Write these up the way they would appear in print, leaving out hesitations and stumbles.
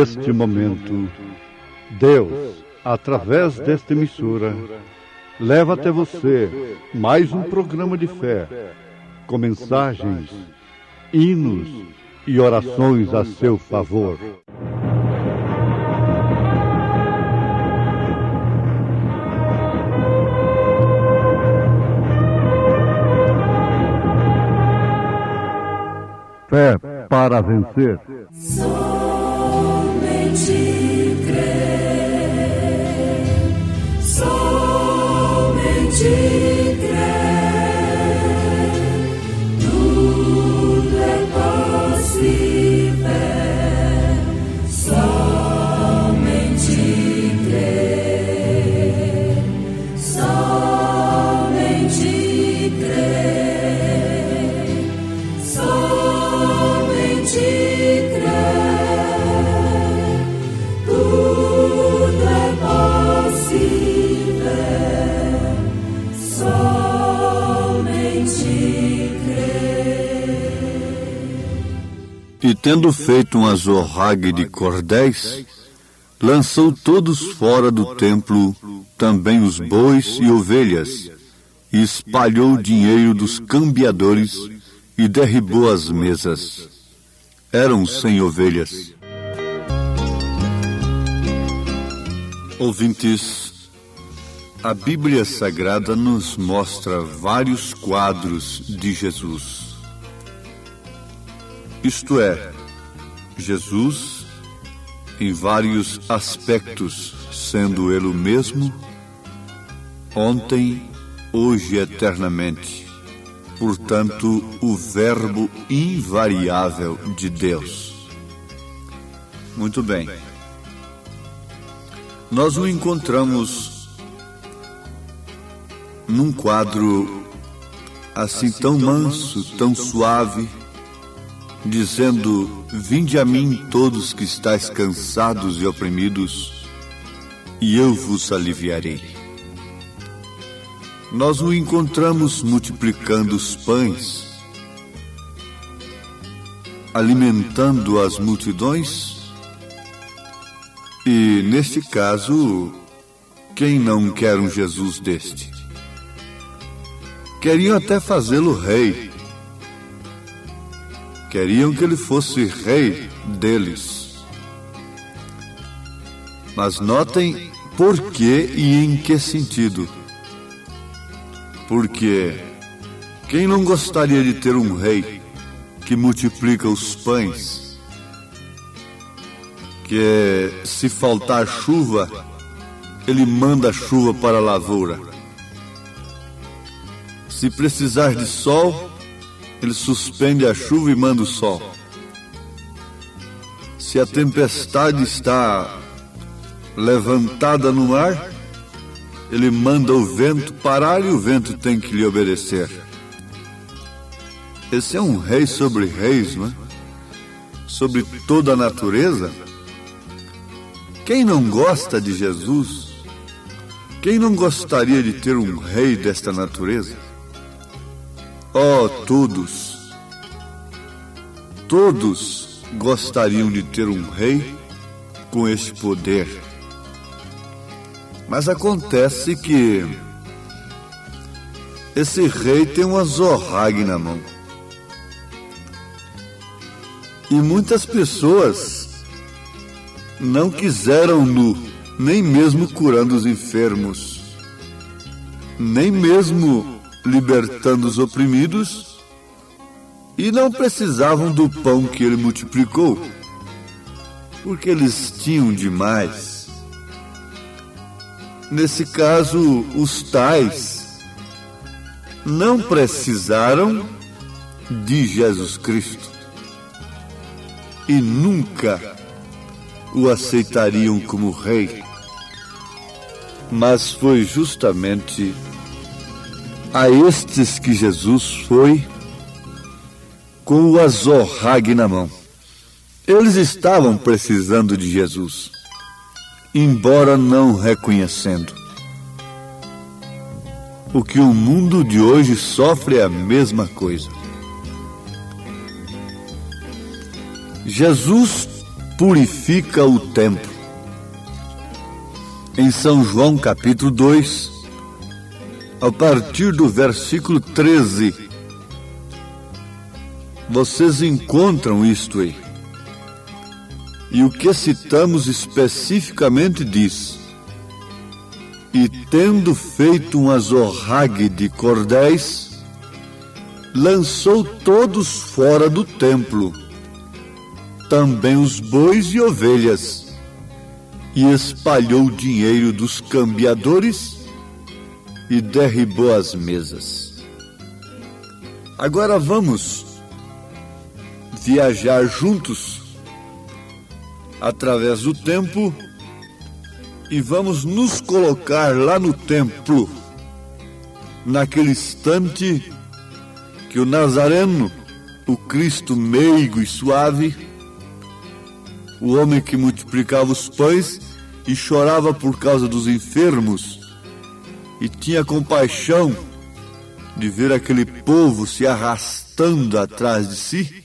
neste momento, Deus, através desta emissora, leva até você mais um programa de fé, com mensagens, hinos e orações a seu favor. Fé para vencer. Somente crer, somente crer, tudo é possível, somente crer, somente crer, somente crer, tudo é possível, somente crer. E tendo feito um azorrague de cordéis, lançou todos fora do templo, também os bois e ovelhas, e espalhou o dinheiro dos cambiadores, e derribou as mesas. Eram 100 ovelhas. Ouvintes, a Bíblia Sagrada nos mostra vários quadros de Jesus. Isto é, Jesus em vários aspectos, sendo Ele o mesmo, ontem, hoje e eternamente. Portanto, o Verbo invariável de Deus. Muito bem. Nós o encontramos num quadro assim tão manso, tão suave, dizendo: vinde a mim todos que estáis cansados e oprimidos, e eu vos aliviarei. Nós o encontramos multiplicando os pães, alimentando as multidões, e neste caso, quem não quer um Jesus deste? Queriam até fazê-lo rei, queriam que ele fosse rei deles. Mas notem por que e em que sentido. Porque quem não gostaria de ter um rei que multiplica os pães, que se faltar chuva, ele manda chuva para a lavoura. Se precisar de sol, ele suspende a chuva e manda o sol. Se a tempestade está levantada no mar, ele manda o vento parar e o vento tem que lhe obedecer. Esse é um rei sobre reis, não é? Sobre toda a natureza. Quem não gosta de Jesus? Quem não gostaria de ter um rei desta natureza? Oh, todos gostariam de ter um rei com esse poder. Mas acontece que esse rei tem um azorrague na mão. E muitas pessoas não quiseram-no, nem mesmo curando os enfermos, nem mesmo libertando os oprimidos, e não precisavam do pão que ele multiplicou, porque eles tinham demais. Nesse caso, os tais não precisaram de Jesus Cristo e nunca o aceitariam como rei. Mas foi justamente a estes que Jesus foi com o azorrague na mão. Eles estavam precisando de Jesus, embora não reconhecendo. O que o mundo de hoje sofre é a mesma coisa. Jesus purifica o templo. Em São João capítulo 2, a partir do versículo 13, vocês encontram isto aí. E o que citamos especificamente diz: e tendo feito um azorrague de cordéis, lançou todos fora do templo, também os bois e ovelhas, e espalhou o dinheiro dos cambiadores e derribou as mesas. Agora vamos viajar juntos através do tempo e vamos nos colocar lá no templo, naquele instante que o Nazareno, o Cristo meigo e suave, o homem que multiplicava os pães e chorava por causa dos enfermos, e tinha compaixão de ver aquele povo se arrastando atrás de si,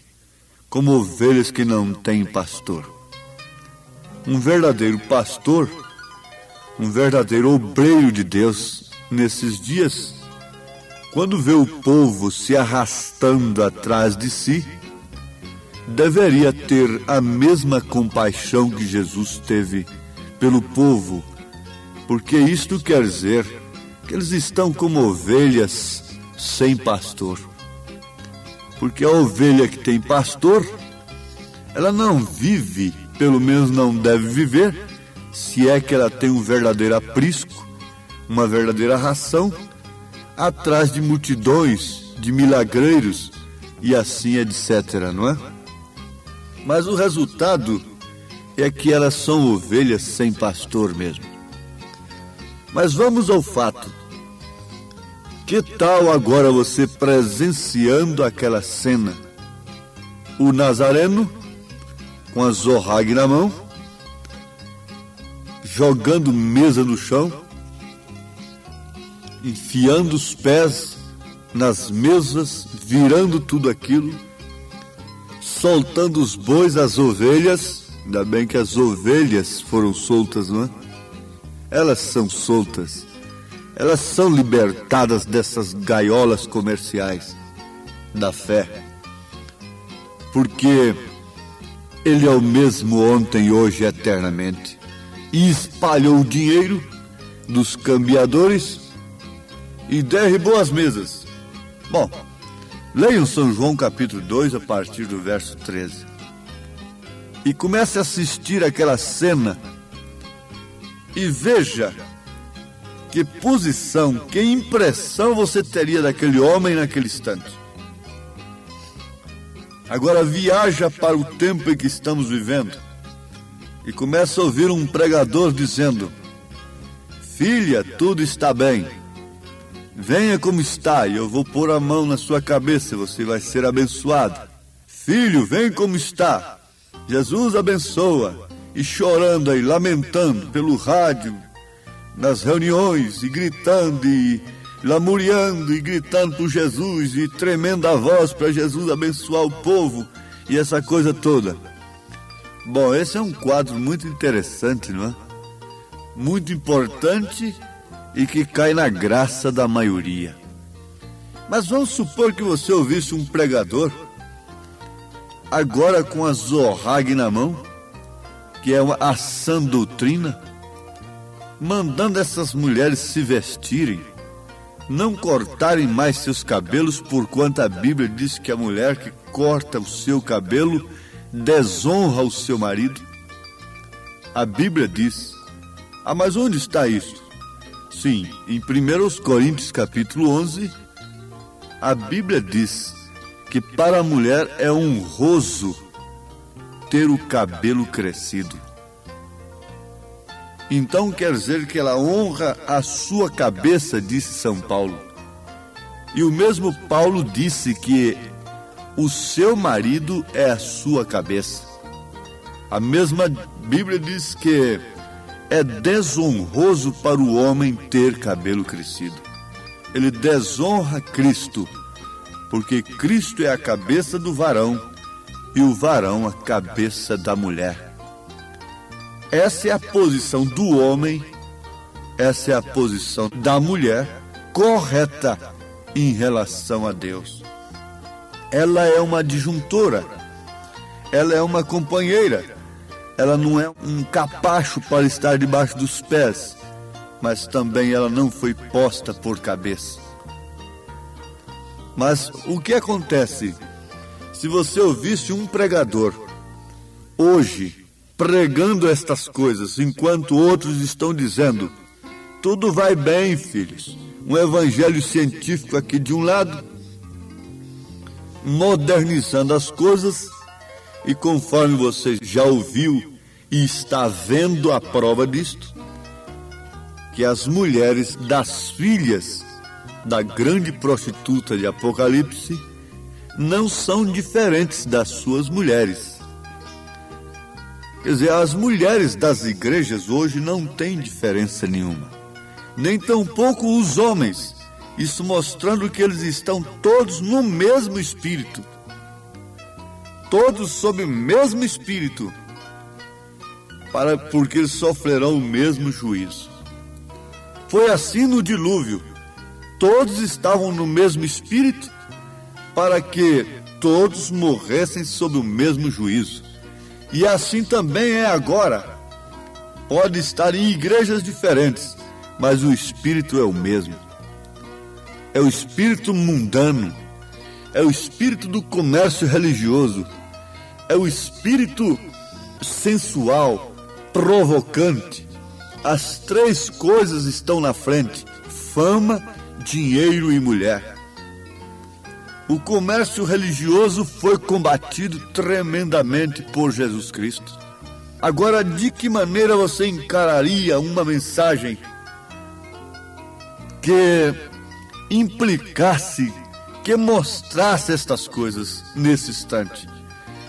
como ovelhas que não têm pastor. Um verdadeiro pastor, um verdadeiro obreiro de Deus, nesses dias, quando vê o povo se arrastando atrás de si, deveria ter a mesma compaixão que Jesus teve pelo povo, porque isto quer dizer que eles estão como ovelhas sem pastor. Porque a ovelha que tem pastor, ela não vive, pelo menos não deve viver, se é que ela tem um verdadeiro aprisco, uma verdadeira ração, atrás de multidões, de milagreiros e assim etc, não é? Mas o resultado é que elas são ovelhas sem pastor mesmo. Mas vamos ao fato. Que tal agora você presenciando aquela cena? O Nazareno, com a zorrague na mão, jogando mesa no chão, enfiando os pés nas mesas, virando tudo aquilo, soltando os bois, as ovelhas. Ainda bem que as ovelhas foram soltas, não é? Elas são soltas. Elas são libertadas dessas gaiolas comerciais da fé. Porque Ele é o mesmo ontem, hoje e eternamente. E espalhou o dinheiro dos cambiadores e derribou as mesas. Bom, leiam São João capítulo 2, a partir do verso 13. E comece a assistir aquela cena e veja que posição, que impressão você teria daquele homem naquele instante. Agora viaja para o tempo em que estamos vivendo e começa a ouvir um pregador dizendo: filha, tudo está bem. Venha como está e eu vou pôr a mão na sua cabeça e você vai ser abençoado. Filho, vem como está. Jesus abençoa. E chorando aí, lamentando pelo rádio, nas reuniões, e gritando, e lamuriando, e gritando por Jesus, e tremendo a voz para Jesus abençoar o povo, e essa coisa toda. Bom, esse é um quadro muito interessante, não é? Muito importante e que cai na graça da maioria. Mas vamos supor que você ouvisse um pregador, agora com a zorrague na mão, que é a sã doutrina, mandando essas mulheres se vestirem, não cortarem mais seus cabelos, porquanto a Bíblia diz que a mulher que corta o seu cabelo desonra o seu marido. A Bíblia diz. Ah, mas onde está isso? Sim, em 1 Coríntios capítulo 11, a Bíblia diz que para a mulher é honroso ter o cabelo crescido. Então quer dizer que ela honra a sua cabeça, disse São Paulo. E o mesmo Paulo disse que o seu marido é a sua cabeça. A mesma Bíblia diz que é desonroso para o homem ter cabelo crescido. Ele desonra Cristo, porque Cristo é a cabeça do varão e o varão a cabeça da mulher. Essa é a posição do homem, essa é a posição da mulher correta em relação a Deus. Ela é uma adjuntora, ela é uma companheira, ela não é um capacho para estar debaixo dos pés, mas também ela não foi posta por cabeça. Mas o que acontece se você ouvisse um pregador hoje pregando estas coisas, enquanto outros estão dizendo: tudo vai bem, filhos, um evangelho científico aqui de um lado, modernizando as coisas, e conforme você já ouviu e está vendo a prova disto, que as mulheres das filhas da grande prostituta de Apocalipse não são diferentes das suas mulheres. Quer dizer, as mulheres das igrejas hoje não têm diferença nenhuma, nem tampouco os homens, isso mostrando que eles estão todos no mesmo espírito, todos sob o mesmo espírito, porque eles sofrerão o mesmo juízo. Foi assim no dilúvio, todos estavam no mesmo espírito, para que todos morressem sob o mesmo juízo. E assim também é agora. Pode estar em igrejas diferentes, mas o espírito é o mesmo. É o espírito mundano, é o espírito do comércio religioso, é o espírito sensual, provocante. As três coisas estão na frente: fama, dinheiro e mulher. O comércio religioso foi combatido tremendamente por Jesus Cristo. Agora, de que maneira você encararia uma mensagem que implicasse, que mostrasse estas coisas nesse instante?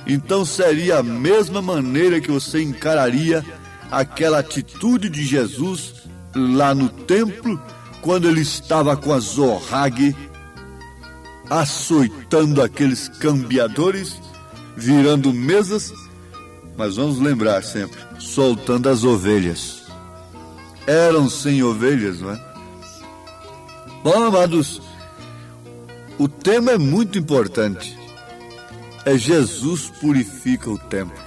Então seria a mesma maneira que você encararia aquela atitude de Jesus lá no templo, quando ele estava com a zorrague, açoitando aqueles cambiadores, virando mesas, mas vamos lembrar sempre, soltando as ovelhas. Eram 100 ovelhas, não é? Bom, amados, o tema é muito importante. É Jesus purifica o templo.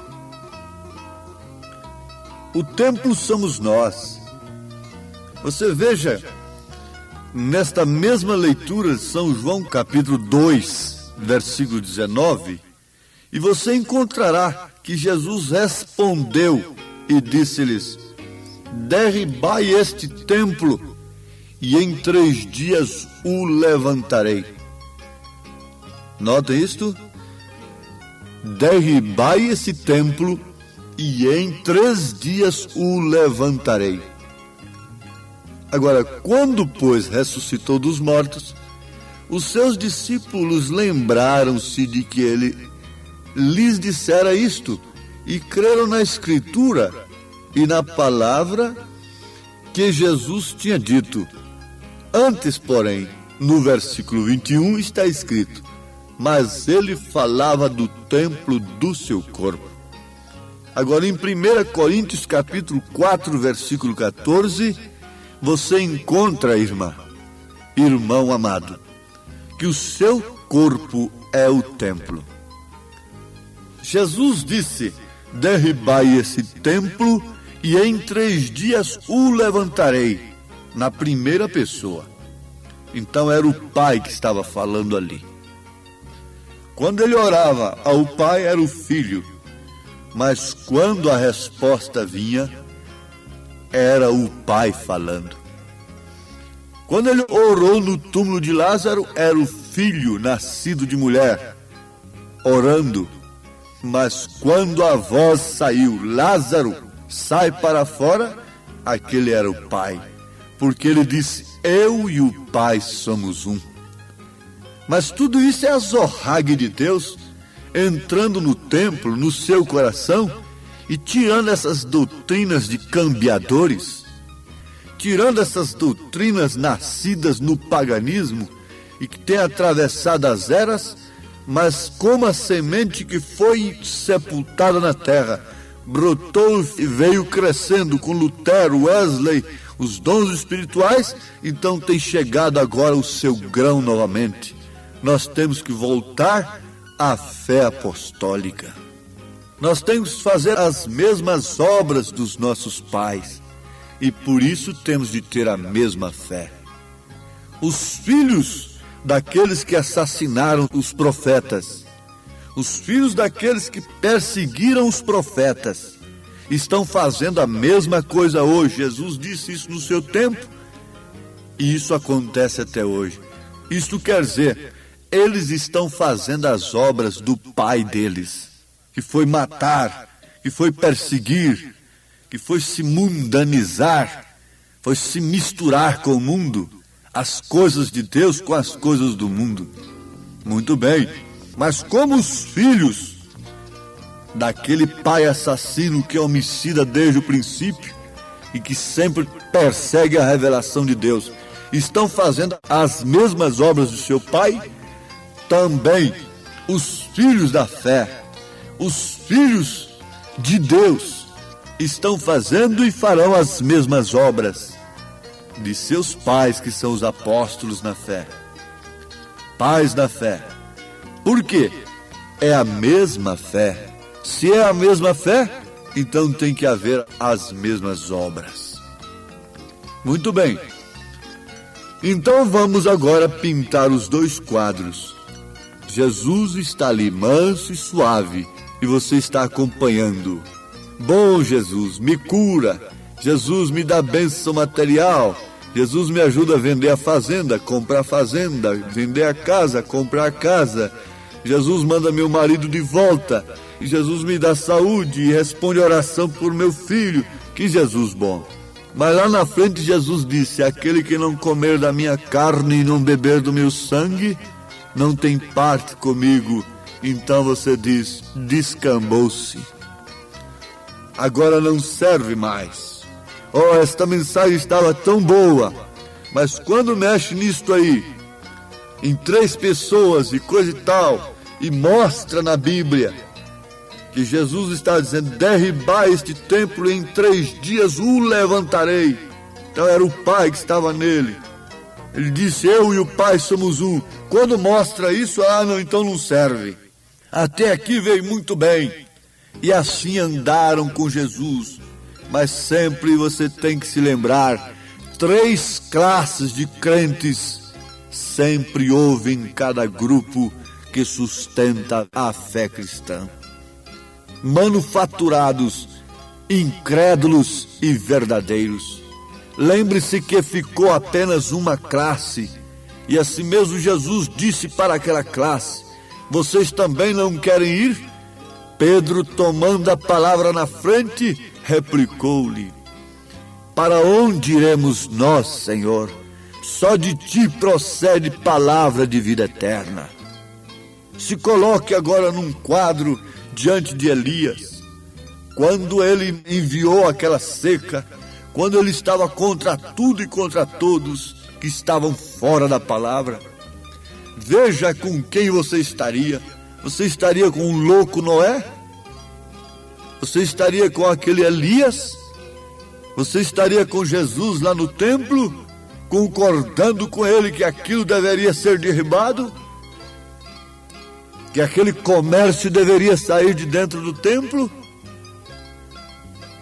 O templo somos nós. Você veja, nesta mesma leitura de São João, capítulo 2, versículo 19, e você encontrará que Jesus respondeu e disse-lhes: derribai este templo, e em 3 dias o levantarei. Nota isto: derribai esse templo, e em 3 dias o levantarei. Agora, quando, pois, ressuscitou dos mortos, os seus discípulos lembraram-se de que ele lhes dissera isto, e creram na Escritura e na palavra que Jesus tinha dito. Antes, porém, no versículo 21 está escrito: mas ele falava do templo do seu corpo. Agora, em 1 Coríntios capítulo 4, versículo 14, você encontra, irmão amado, que o seu corpo é o templo. Jesus disse: derribai esse templo, e em 3 dias o levantarei, na primeira pessoa. Então era o Pai que estava falando ali. Quando ele orava ao Pai, era o Filho, mas quando a resposta vinha, era o Pai falando. Quando ele orou no túmulo de Lázaro, era o filho nascido de mulher orando. Mas quando a voz saiu: Lázaro, sai para fora, aquele era o Pai, porque ele disse: eu e o Pai somos um. Mas tudo isso é a zorrague de Deus entrando no templo, no seu coração, e tirando essas doutrinas de cambiadores, tirando essas doutrinas nascidas no paganismo e que têm atravessado as eras, mas como a semente que foi sepultada na terra, brotou e veio crescendo com Lutero, Wesley, os dons espirituais, então tem chegado agora o seu grão novamente. Nós temos que voltar à fé apostólica. Nós temos que fazer as mesmas obras dos nossos pais, e por isso temos de ter a mesma fé. Os filhos daqueles que assassinaram os profetas, os filhos daqueles que perseguiram os profetas, estão fazendo a mesma coisa hoje. Jesus disse isso no seu tempo, e isso acontece até hoje. Isso quer dizer, eles estão fazendo as obras do pai deles, que foi matar, que foi perseguir, que foi se mundanizar, foi se misturar com o mundo, as coisas de Deus com as coisas do mundo. Muito bem, mas como os filhos daquele pai assassino que é homicida desde o princípio e que sempre persegue a revelação de Deus, estão fazendo as mesmas obras do seu pai, também os filhos da fé, os filhos de Deus, estão fazendo e farão as mesmas obras de seus pais, que são os apóstolos na fé, pais da fé. Por quê? É a mesma fé. Se é a mesma fé, então tem que haver as mesmas obras. Muito bem. Então vamos agora pintar os dois quadros. Jesus está ali manso e suave, e você está acompanhando. Bom Jesus, me cura. Jesus me dá bênção material. Jesus me ajuda a vender a fazenda, comprar a fazenda, vender a casa, comprar a casa. Jesus manda meu marido de volta. E Jesus me dá saúde e responde oração por meu filho. Que Jesus bom. Mas lá na frente Jesus disse: aquele que não comer da minha carne e não beber do meu sangue, não tem parte comigo. Então você diz: descambou-se. Agora não serve mais. Oh, esta mensagem estava tão boa, mas quando mexe nisto aí, em 3 pessoas e coisa e tal, e mostra na Bíblia que Jesus está dizendo: derribai este templo e em 3 dias o levantarei. Então era o Pai que estava nele. Ele disse: eu e o Pai somos um. Quando mostra isso, não, então não serve. Até aqui veio muito bem. E assim andaram com Jesus. Mas sempre você tem que se lembrar, 3 classes de crentes sempre houve em cada grupo que sustenta a fé cristã: manufaturados, incrédulos e verdadeiros. Lembre-se que ficou apenas uma classe, e assim mesmo Jesus disse para aquela classe: vocês também não querem ir? Pedro, tomando a palavra na frente, replicou-lhe: para onde iremos nós, Senhor? Só de ti procede palavra de vida eterna. Se coloque agora num quadro diante de Elias, quando ele enviou aquela seca, quando ele estava contra tudo e contra todos que estavam fora da palavra. Veja com quem você estaria. Você estaria com um louco Noé? Você estaria com aquele Elias? Você estaria com Jesus lá no templo, concordando com ele que aquilo deveria ser derribado? Que aquele comércio deveria sair de dentro do templo?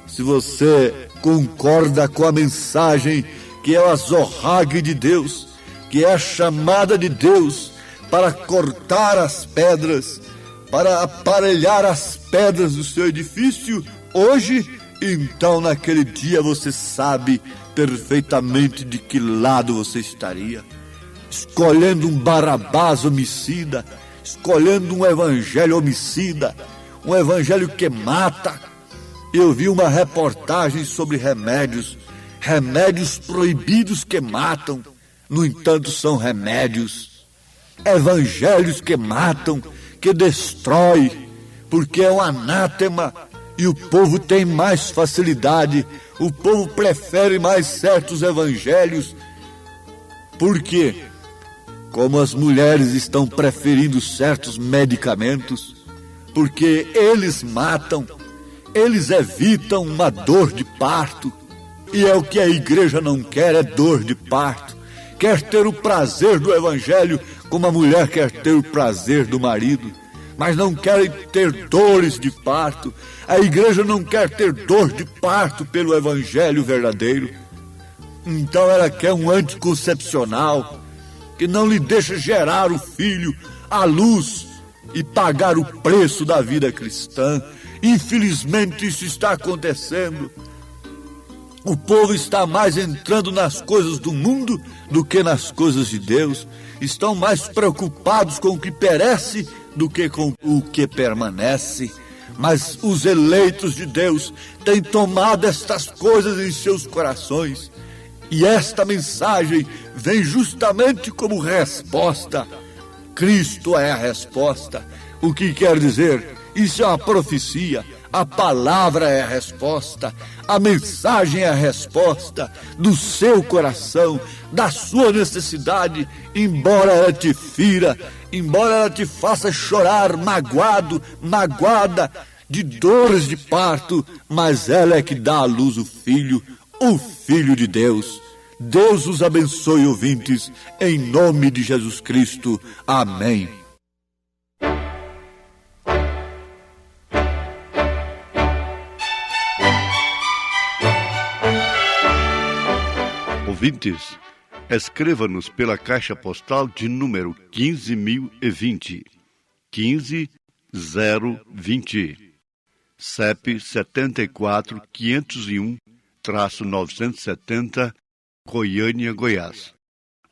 Se você concorda com a mensagem que é o azorrague de Deus, que é a chamada de Deus para cortar as pedras, para aparelhar as pedras do seu edifício, hoje, então naquele dia você sabe perfeitamente de que lado você estaria. Escolhendo um Barabás homicida, escolhendo um evangelho homicida, um evangelho que mata. Eu vi uma reportagem sobre remédios proibidos que matam, no entanto são remédios. Evangelhos que matam, que destrói, porque é um anátema, e o povo tem mais facilidade, o povo prefere mais certos evangelhos. Por quê? Como as mulheres estão preferindo certos medicamentos, porque eles matam, Eles evitam uma dor de parto, e é o que a igreja não quer, é dor de parto. Quer ter o prazer do evangelho como a mulher quer ter o prazer do marido, mas não querem ter dores de parto. A igreja não quer ter dor de parto pelo evangelho verdadeiro. Então ela quer um anticoncepcional que não lhe deixa gerar o filho à luz e pagar o preço da vida cristã. Infelizmente isso está acontecendo. O povo está mais entrando nas coisas do mundo do que nas coisas de Deus. Estão mais preocupados com o que perece do que com o que permanece. Mas os eleitos de Deus têm tomado estas coisas em seus corações. E esta mensagem vem justamente como resposta. Cristo é a resposta. O que quer dizer? Isso é uma profecia. A palavra é a resposta. A mensagem é a resposta do seu coração, da sua necessidade. Embora ela te fira, embora ela te faça chorar magoado, magoada, de dores de parto, mas ela é que dá à luz o Filho de Deus. Deus os abençoe, ouvintes, em nome de Jesus Cristo. Amém. Ouvintes, escreva-nos pela caixa postal de número 15.020, 15020, CEP 74.501-970, Goiânia, Goiás.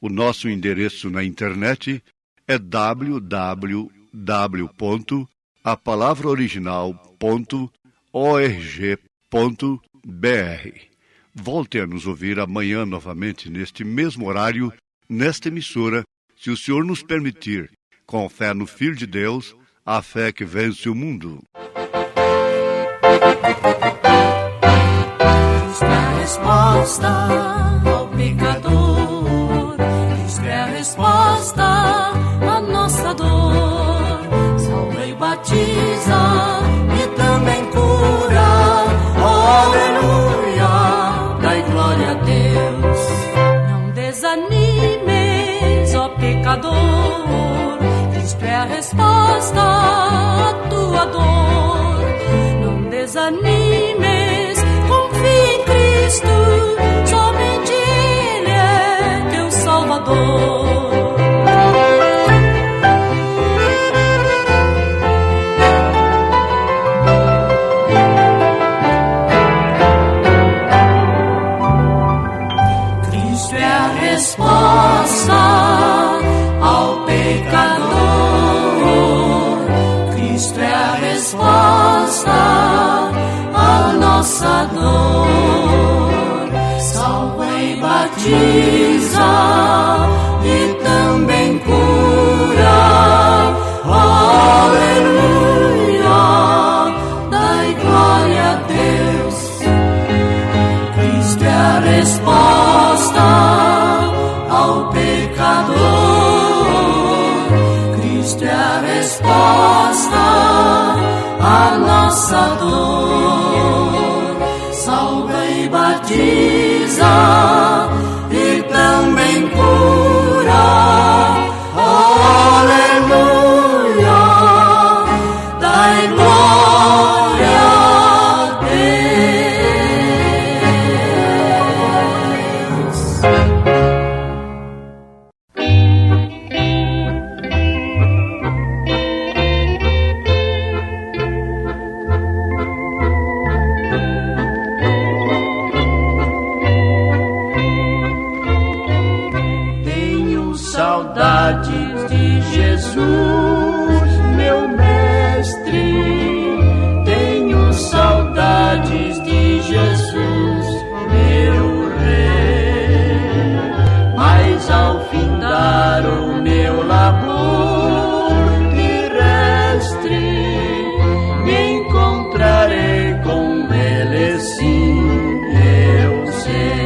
O nosso endereço na internet é www.apalavraoriginal.org.br. Volte a nos ouvir amanhã novamente neste mesmo horário, nesta emissora, se o Senhor nos permitir, com fé no Filho de Deus, a fé que vence o mundo. Cristo é a resposta ao pecador, Cristo é a resposta à nossa dor, salva e batiza e também cura, oh, aleluia, dai glória a Deus. Não desanimes, ó pecador, Cristo é a resposta à tua dor. Não desanimes, confia em Cristo, somente Ele é teu Salvador. Cristo é a resposta ao pecador, Cristo é a resposta à nossa dor, salva e batiza e também cura, aleluia, dai glória a Deus. Cristo é a resposta ao pecador, Cristo é a resposta à nossa dor, salva e batiza e também cura, aleluia, dai glória a Deus. Saudades de Jesus, meu mestre. Tenho saudades de Jesus, meu rei. Mas ao findar o meu labor terrestre, me encontrarei com Ele, sim, eu sei.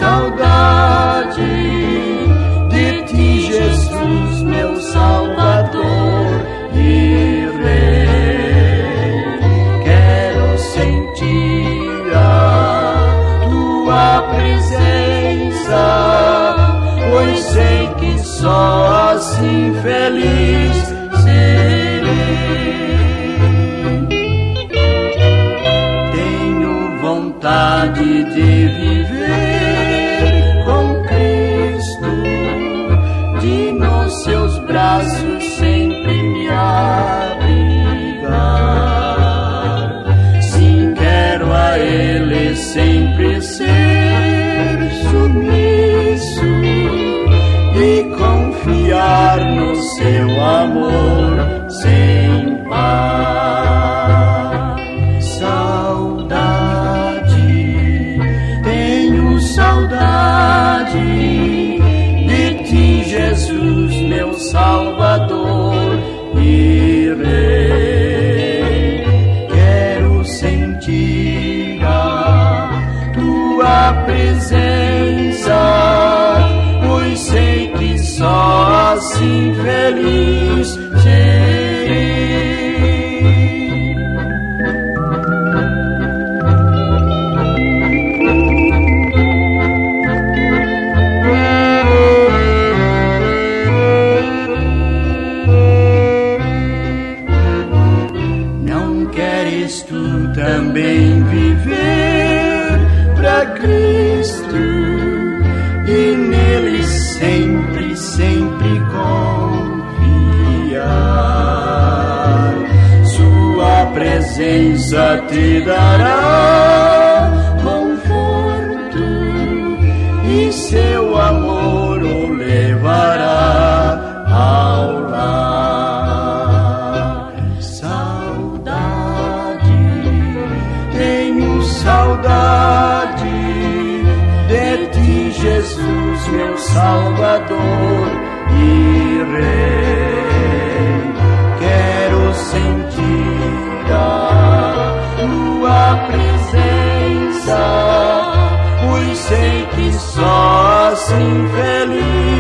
Saudade de ti, Jesus, meu Salvador. só assim feliz serei. Tenho vontade de viver com Cristo, de nos seus braços sempre me abrigar. Sim, quero a Ele sempre ser submisso e confiar no seu amor sem par. Saudade, tenho saudade de ti, Jesus, meu Salvador e Rei. Quero sentir a tua presença, pois sei que só assim feliz serei. Não queres tu também viver pra Cristo e nele sempre, sempre confiar? Sua presença te dará conforto e seu amor o levará ao lar. Saudade, tenho saudade de ti, Jesus, meu Salvador e Rei. Quero sentir a tua presença, pois sei que só assim feliz